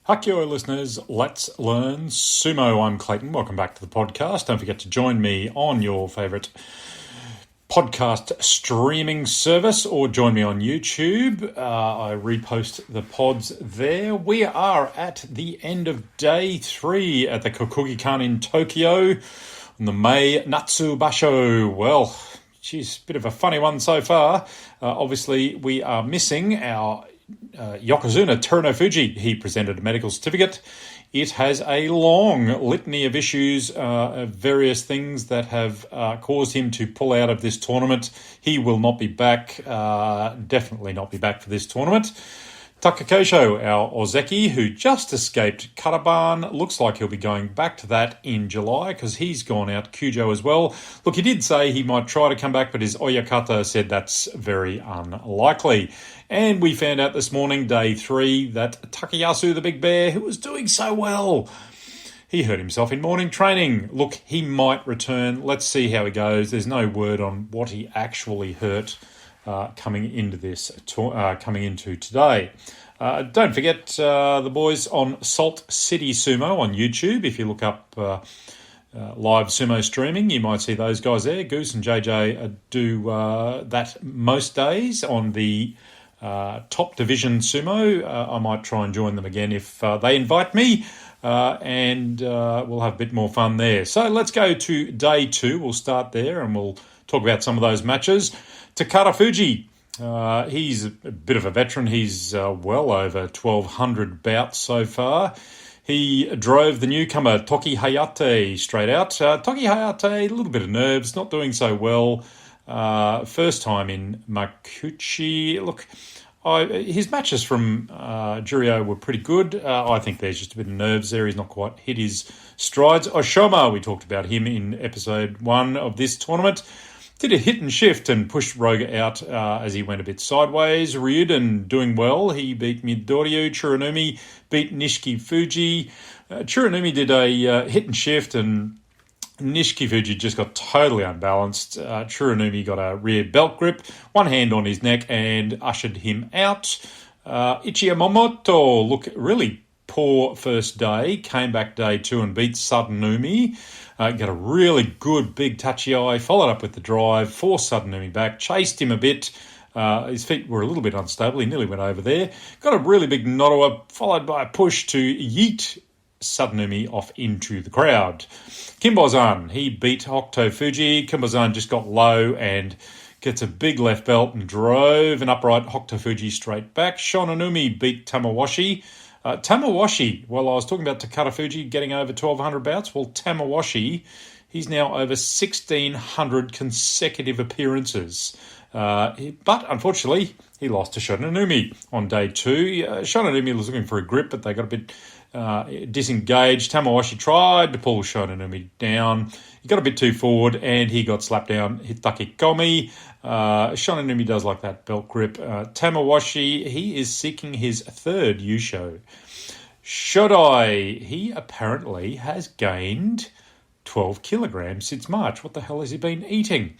Hakio listeners, let's learn sumo. I'm Clayton. Welcome back to the podcast. Don't forget to join me on your favourite podcast streaming service or join me on YouTube. I repost the pods there. We are at the end of day 3 at the Kokugikan in Tokyo on the Mei Natsu Basho. Well, geez, bit of a funny one so far. Obviously, we are missing our Yokozuna Terunofuji. He presented a medical certificate. It has a long litany of issues, of various things that have caused him to pull out of this tournament. He will not be back, definitely not be back for this tournament. Takakeisho, our Ozeki, who just escaped Karaban, looks like he'll be going back to that in July because he's gone out Kyujo as well. Look, he did say he might try to come back, but his Oyakata said that's very unlikely. And we found out this morning, day 3, that Takayasu the Big Bear, who was doing so well, he hurt himself in morning training. Look, he might return. Let's see how he goes. There's no word on what he actually hurt coming into today. Don't forget the boys on Salt City Sumo on YouTube. If you look up live sumo streaming, you might see those guys there. Goose and JJ do that most days on the top division sumo. I might try and join them again if they invite me, and we'll have a bit more fun there. So let's go to day 2. We'll start there and we'll talk about some of those matches. Takara Fuji, he's a bit of a veteran. He's well over 1,200 bouts so far. He drove the newcomer Toki Hayate straight out. Toki Hayate, a little bit of nerves, not doing so well. First time in Makuuchi. Look, his matches from Juryo were pretty good. I think there's just a bit of nerves there. He's not quite hit his strides. Oshoma, we talked about him in episode 1 of this tournament. Did a hit and shift and pushed Roga out as he went a bit sideways. Ryuden doing well. He beat Midoryu. Tsurunomi beat Nishiki Fuji. Tsurunomi did a hit and shift and Nishiki Fuji just got totally unbalanced. Tsurunomi got a rear belt grip, one hand on his neck and ushered him out. Ichi Yamamoto, look, really poor first day. Came back day 2 and beat Sadanumi. Got a really good big touchy eye, followed up with the drive, forced Sadanumi back, chased him a bit. His feet were a little bit unstable. He nearly went over there. Got a really big Nodowa, followed by a push to yeet Sadanumi off into the crowd. Kimbozan, he beat Hokuto Fuji. Kimbozan just got low and gets a big left belt and drove an upright Hokuto Fuji straight back. Shononumi beat Tamawashi. Tamawashi, well, I was talking about Takara Fuji getting over 1,200 bouts. Well, Tamawashi, he's now over 1,600 consecutive appearances. But unfortunately, he lost to Shononumi on day 2. Shononumi was looking for a grip, but they got a bit disengaged. Tamawashi tried to pull Shononumi down. He got a bit too forward and he got slapped down. Hitaki Komi. Shononumi does like that belt grip. Tamawashi, he is seeking his 3rd Yusho. Shodai, he apparently has gained 12 kilograms since March. What the hell has he been eating?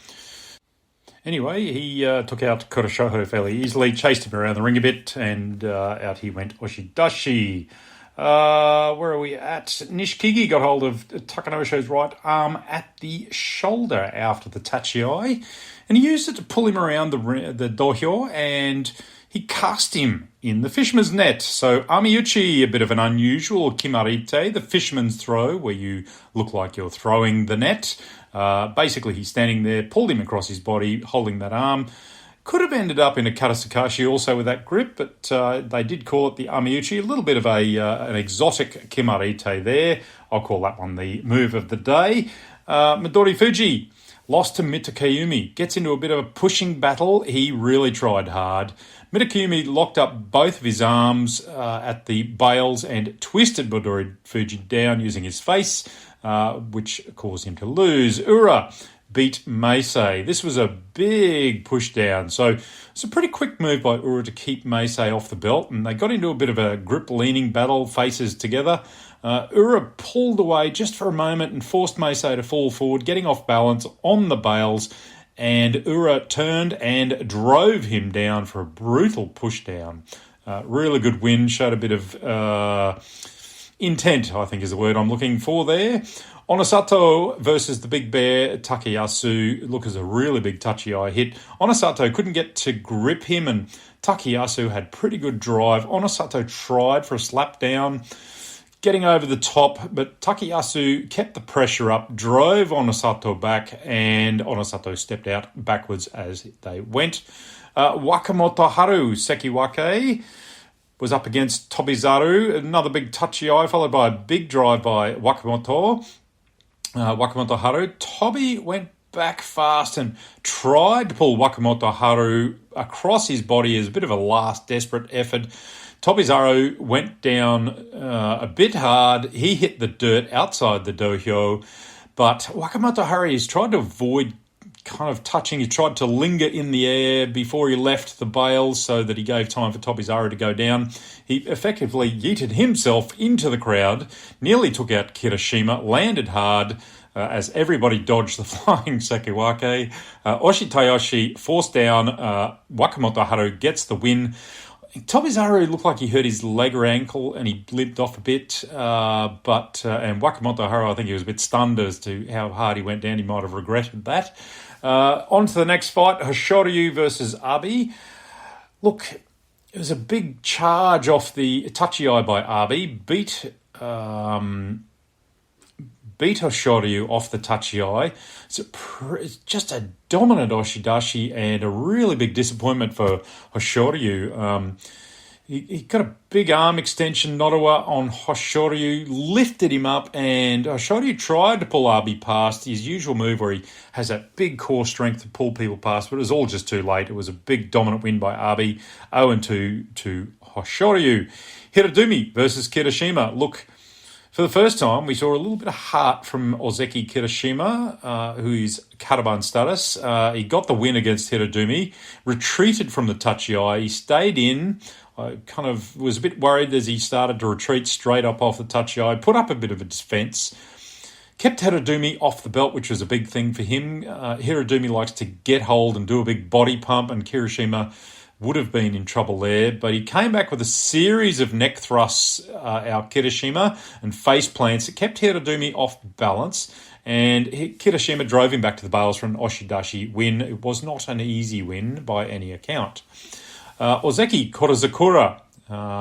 Anyway, he took out Kuroshoho fairly easily, chased him around the ring a bit, and out he went Oshidashi. Where are we at? Nishikigi got hold of Takanosho's right arm at the shoulder after the tachi-eye, and he used it to pull him around the dohyo, and he cast him in the fisherman's net. So Amiuchi, a bit of an unusual kimarite, the fisherman's throw, where you look like you're throwing the net. Basically, he's standing there, pulled him across his body, holding that arm. Could have ended up in a Karasukashi also with that grip, but they did call it the Amiuchi. A little bit of an exotic kimarite there. I'll call that one the move of the day. Midori Fuji lost to Mitakayumi. Gets into a bit of a pushing battle. He really tried hard. Mitakayumi locked up both of his arms at the bails and twisted Midori Fuji down using his face, which caused him to lose. Ura beat Meisei. This was a big push down. So it's a pretty quick move by Ura to keep Meisei off the belt, and they got into a bit of a grip-leaning battle, faces together. Ura pulled away just for a moment and forced Meisei to fall forward, getting off balance on the bails, and Ura turned and drove him down for a brutal push down. Really good win, showed a bit of intent, I think is the word I'm looking for there. Onosato versus the big bear, Takayasu. Look, is a really big touchy-eye hit. Onosato couldn't get to grip him, and Takayasu had pretty good drive. Onosato tried for a slap down, getting over the top, but Takayasu kept the pressure up, drove Onosato back, and Onosato stepped out backwards as they went. Wakamoto Haru, Sekiwake, was up against Tobizaru, another big touchy-eye, followed by a big drive by Wakamoto Haru. Tobi went back fast and tried to pull Wakamoto Haru across his body as a bit of a last desperate effort. Tobizaru went down a bit hard. He hit the dirt outside the dohyo, but Wakamoto Haru has tried to avoid kind of touching. He tried to linger in the air before he left the bales so that he gave time for Tobizaru to go down. He effectively yeeted himself into the crowd, nearly took out Kirishima, landed hard as everybody dodged the flying Sekiwake. Oshitayoshi forced down. Wakamoto Haru gets the win. Tobizaru looked like he hurt his leg or ankle and he limped off a bit, and Wakamoto Haru, I think he was a bit stunned as to how hard he went down. He might have regretted that. On to the next fight, Hoshoryu versus Abi. Look, it was a big charge off the touchy-eye by Abi, beat Hoshoryu off the touchy-eye. It's just a dominant Oshidashi and a really big disappointment for Hoshoryu. He got a big arm extension, Nodowa, on Hoshoryu, lifted him up, and Hoshoryu tried to pull Abi past, his usual move where he has that big core strength to pull people past, but it was all just too late. It was a big dominant win by Abi, 0-2 to Hoshoryu. Hirodumi versus Kirishima. Look, for the first time, we saw a little bit of heart from Ozeki Kirishima, who's Karaban status. He got the win against Hirodumi, retreated from the touchy-eye. He stayed in. I kind of was a bit worried as he started to retreat straight up off the touchy-eye, put up a bit of a defence, kept Hirodumi off the belt, which was a big thing for him. Hirodumi likes to get hold and do a big body pump, and Kirishima would have been in trouble there, but he came back with a series of neck thrusts, our Kirishima, and face plants that kept Hirodumi off balance, and Kirishima drove him back to the bales for an Oshidashi win. It was not an easy win by any account. Ozeki Korozakura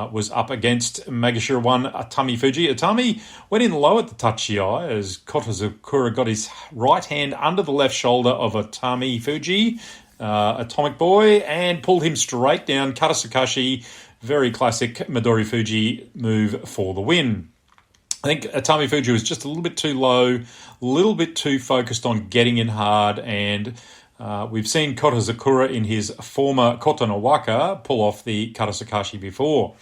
was up against Magashira 1 Atami Fuji. Atami went in low at the touchy-eye as Korozakura got his right hand under the left shoulder of Atami Fuji, Atomic Boy, and pulled him straight down. Karasukashi, very classic Midori Fuji move for the win. I think Atami Fuji was just a little bit too low, a little bit too focused on getting in hard, and we've seen Korozakura in his former Kotonowaka pull off the Karasukashi before.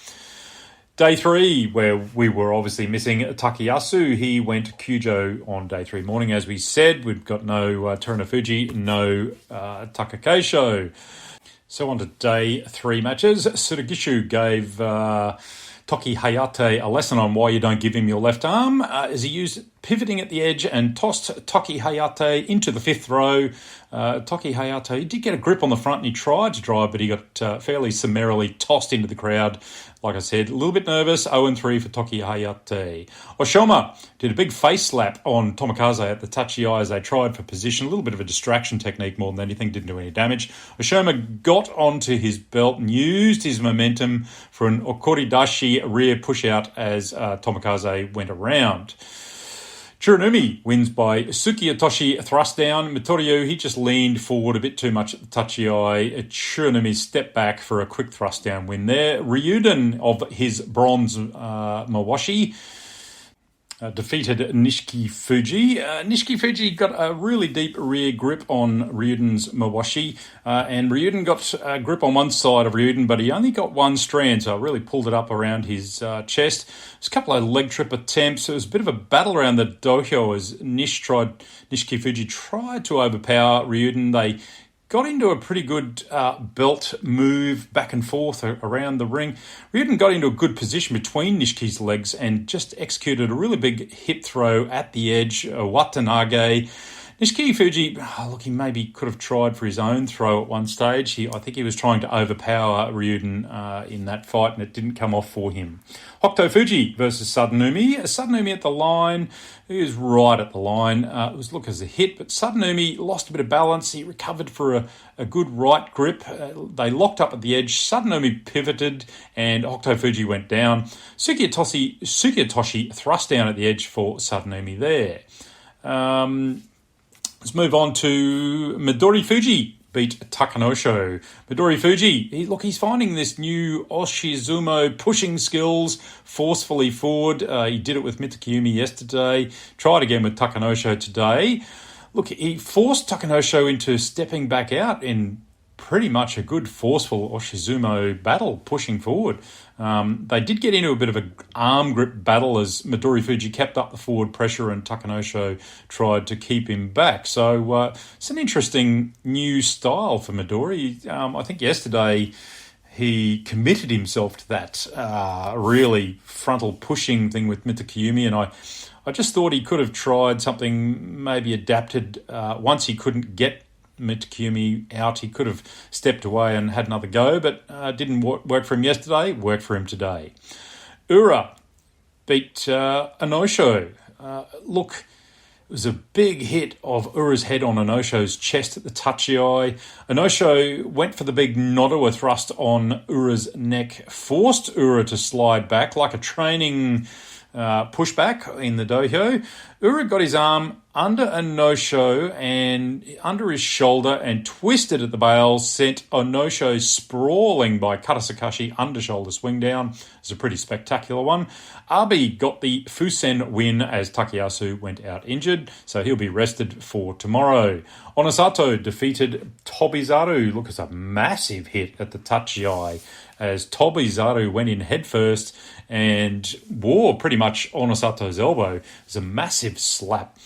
Day 3, where we were obviously missing Takayasu, he went Kyujo on day 3 morning. As we said, we've got no Terunofuji, no Takakeisho. So on to day 3 matches. Tsurugishu gave Toki Hayate a lesson on why you don't give him your left arm, as he used pivoting at the edge and tossed Toki Hayate into the 5th row. Toki Hayate, he did get a grip on the front and he tried to drive, but he got fairly summarily tossed into the crowd. Like I said, a little bit nervous, 0-3 for Toki Hayate. Oshoma did a big face slap on Tomokaze at the touchy-eye as they tried for position, a little bit of a distraction technique more than anything, didn't do any damage. Oshoma got onto his belt and used his momentum for an Okoridashi rear push-out as Tomokaze went around. Chironumi wins by Tsukiotoshi thrust down. Mitorio, he just leaned forward a bit too much at the touchy-eye. Chironumi stepped back for a quick thrust down win there. Ryuden of his bronze Mawashi defeated Nishiki Fuji. Nishiki Fuji got a really deep rear grip on Ryuden's Mawashi, and Ryuden got a grip on one side of Ryuden, but he only got one strand, so it really pulled it up around his chest. There's a couple of leg trip attempts. It was a bit of a battle around the dohyo as Nishiki Fuji tried to overpower Ryuden. They got into a pretty good belt move back and forth around the ring. Ryuden got into a good position between Nishiki's legs and just executed a really big hip throw at the edge, Watanage. Nishiki Fuji, look, he maybe could have tried for his own throw at one stage. I think he was trying to overpower Ryuden in that fight, and it didn't come off for him. Hokuto Fuji versus Sadanumi. Sadanumi at the line. He was right at the line. It was look as a hit, but Sadanumi lost a bit of balance. He recovered for a good right grip. They locked up at the edge. Sadanumi pivoted, and Hokuto Fuji went down. Tsukiotoshi thrust down at the edge for Sadanumi there. Let's move on to Midori Fuji beat Takanosho. Midori Fuji, he's finding this new Oshizumo pushing skills forcefully forward. He did it with Mitakeumi yesterday, tried again with Takanosho today. Look, he forced Takanosho into stepping back out in pretty much a good forceful Oshizumo battle, pushing forward. They did get into a bit of an arm grip battle as Midori Fuji kept up the forward pressure and Takanosho tried to keep him back. So it's an interesting new style for Midori. I think yesterday he committed himself to that really frontal pushing thing with Mitakeumi, and I just thought he could have tried something maybe adapted once he couldn't get Mitakeumi out. He could have stepped away and had another go, but didn't work for him yesterday, worked for him today. Ura beat Anosho. Look, it was a big hit of Ura's head on Anosho's chest at the Tachiai. Anosho went for the big Nodowa thrust on Ura's neck, forced Ura to slide back like a training pushback in the dohyo. Ura got his arm under Anosho and under his shoulder and twisted at the bales, sent Onosho sprawling by Karasakashi under shoulder swing down. It's a pretty spectacular one. Abe got the Fusen win as Takayasu went out injured, so he'll be rested for tomorrow. Onosato defeated Tobizaru. Look, it's a massive hit at the Tachiai as Tobizaru went in headfirst and wore pretty much Onosato's elbow. It's a massive slap.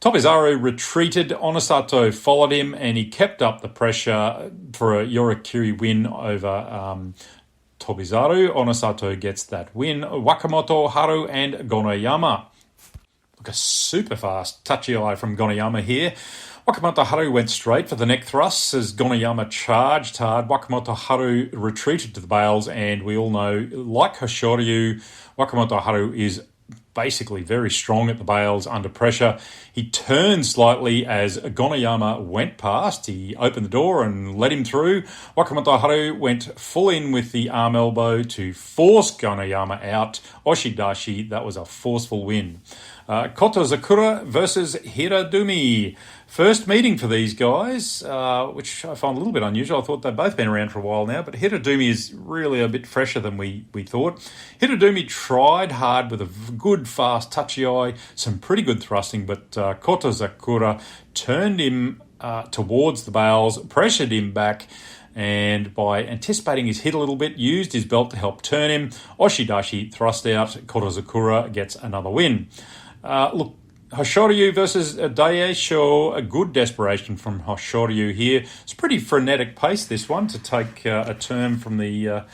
Tobizaru retreated, Onosato followed him, and he kept up the pressure for a Yorikiri win over Tobizaru. Onosato gets that win. Wakamoto, Haru, and Gonoyama. Look, a super fast Tachiai from Gonoyama here. Wakamoto Haru went straight for the neck thrusts as Gonoyama charged hard. Wakamoto Haru retreated to the bales, and we all know, like Hoshoryu, Wakamoto Haru is basically very strong at the bales under pressure. He turned slightly as Gonoyama went past. He opened the door and let him through. Wakamoto Haru went full in with the arm elbow to force Gonoyama out. Oshidashi, that was a forceful win. Koto Zakura versus Hiradumi. First meeting for these guys, which I find a little bit unusual. I thought they've both been around for a while now, but Hiradumi is really a bit fresher than we thought. Hiradumi tried hard with a good, fast Tachiai, some pretty good thrusting, but Koto Zakura turned him towards the bales, pressured him back, and by anticipating his hit a little bit, used his belt to help turn him. Oshidashi thrust out. Koto Zakura gets another win. Look, Hoshoryu versus Daisho, a good desperation from Hoshoryu here. It's a pretty frenetic pace, this one, to take a term from the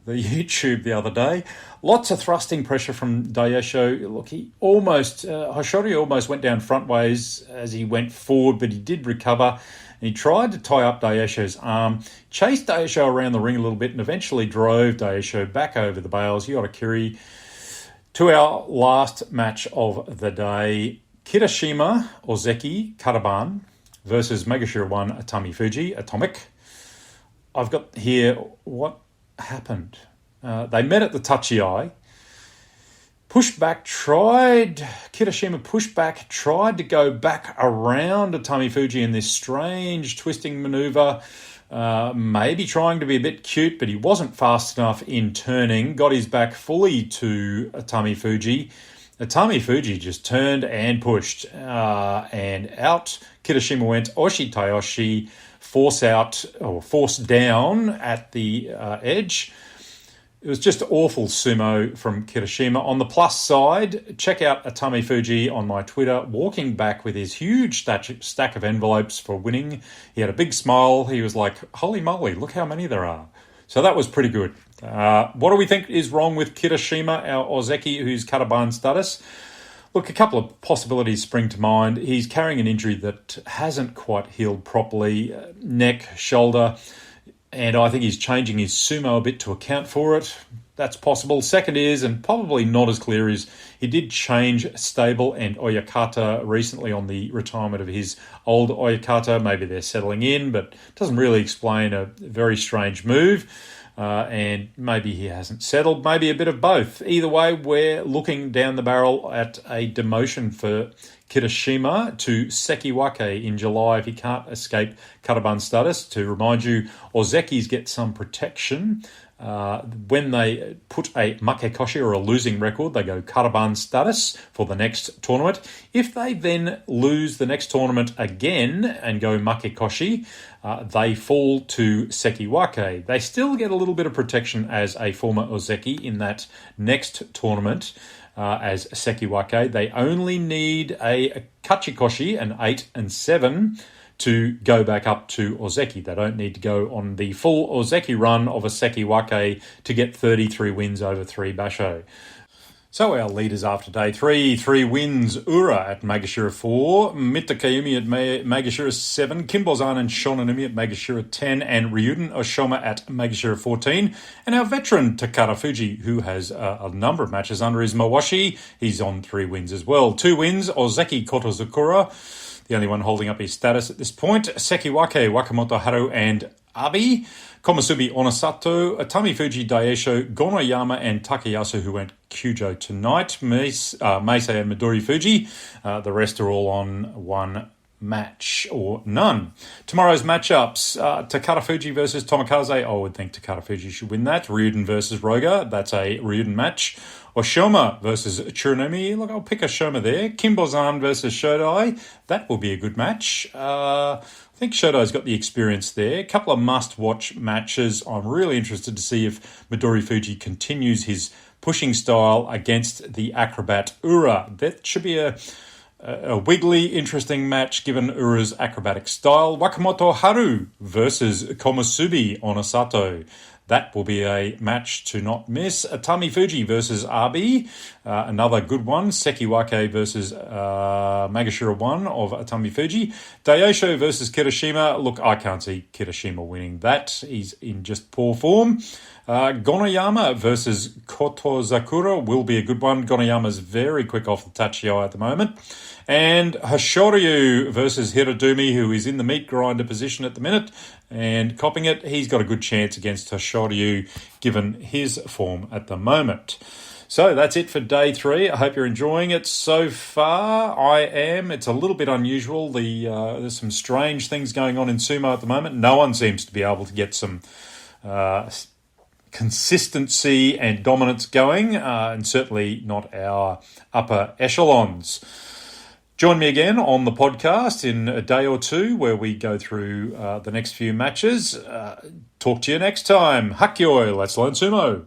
YouTube the other day. Lots of thrusting pressure from Daisho. Look, Hoshoryu almost went down frontways as he went forward, but he did recover. And he tried to tie up Daisho's arm, chased Daisho around the ring a little bit, and eventually drove Daisho back over the bales. Yorikiri. To our last match of the day, Kirishima Ozeki Karaban versus Megashira 1 Atami Fuji Atomic. I've got here what happened. They met at the Tachiai. Kirishima pushed back, tried to go back around Atami Fuji in this strange twisting maneuver. Maybe trying to be a bit cute, but he wasn't fast enough in turning. Got his back fully to Atami Fuji. Atami Fuji just turned and pushed and out. Kirishima went Oshi Tayoshi, force down at the edge. It was just awful sumo from Kirishima. On the plus side, check out Atami Fuji on my Twitter, walking back with his huge stack of envelopes for winning. He had a big smile. He was like, holy moly, look how many there are. So that was pretty good. What do we think is wrong with Kirishima, our Ozeki, who's Karaban status? Look, a couple of possibilities spring to mind. He's carrying an injury that hasn't quite healed properly, neck, shoulder, and I think he's changing his sumo a bit to account for it. That's possible. Second is, and probably not as clear, is he did change stable and Oyakata recently on the retirement of his old Oyakata. Maybe they're settling in, but doesn't really explain a very strange move. And maybe he hasn't settled, maybe a bit of both. Either way, we're looking down the barrel at a demotion for Kirishima to Sekiwake in July if he can't escape Karaban status. To remind you, Ozekis get some protection. When they put a makekoshi or a losing record, they go Karaban status for the next tournament. If they then lose the next tournament again and go makekoshi, they fall to Sekiwake. They still get a little bit of protection as a former Ozeki in that next tournament as Sekiwake. They only need a Kachikoshi, an 8 and 7, to go back up to Ozeki. They don't need to go on the full Ozeki run of a Sekiwake to get 33 wins over 3 basho. So our leaders after day 3 wins: Ura at Magashira 4, Mitakayumi at Magashira 7, Kinbozan and Shonanumi at Magashira 10, and Ryuden Oshoma at Magashira 14. And our veteran Takara Fuji, who has a number of matches under his mawashi, he's on 3 wins as well. 2 wins, Ozeki Kotozukura, the only one holding up his status at this point, Sekiwake, Wakamoto Haru and Abi, Komusubi Onosato, Atami Fuji, Daisho, Gonoyama and Takayasu, who went Kyujo tonight, Meisei and Midori Fuji. The rest are all on 1 match or none. Tomorrow's matchups, Takara Fuji versus Tomokaze. I would think Takara Fuji should win that. Ryuden versus Roga. That's a Ryuden match. Oshoma versus Tsurunomi. Look, I'll pick Oshoma there. Kinbozan versus Shodai. That will be a good match. I think Shodai's got the experience there. A couple of must-watch matches. I'm really interested to see if Midori Fuji continues his pushing style against the acrobat Ura. That should be a wiggly, interesting match given Ura's acrobatic style. Wakamoto Haru versus Komusubi Onosato. That will be a match to not miss. Atami Fuji versus Abi, another good one. Sekiwake versus Magashira 1 of Atami Fuji. Daisho versus Kirishima. Look, I can't see Kirishima winning that. He's in just poor form. Gonoyama versus Kotozakura will be a good one. Gonoyama's very quick off the tachiyo at the moment. And Hoshoryu versus Hirodumi, who is in the meat grinder position at the minute and copping it. He's got a good chance against Hoshoryu given his form at the moment. So that's it for day 3. I hope you're enjoying it so far. I am. It's a little bit unusual. There's some strange things going on in sumo at the moment. No one seems to be able to get some consistency and dominance going, and certainly not our upper echelons. Join me again on the podcast in a day or 2 where we go through the next few matches. Talk to you next time. Hakyoi, let's learn sumo.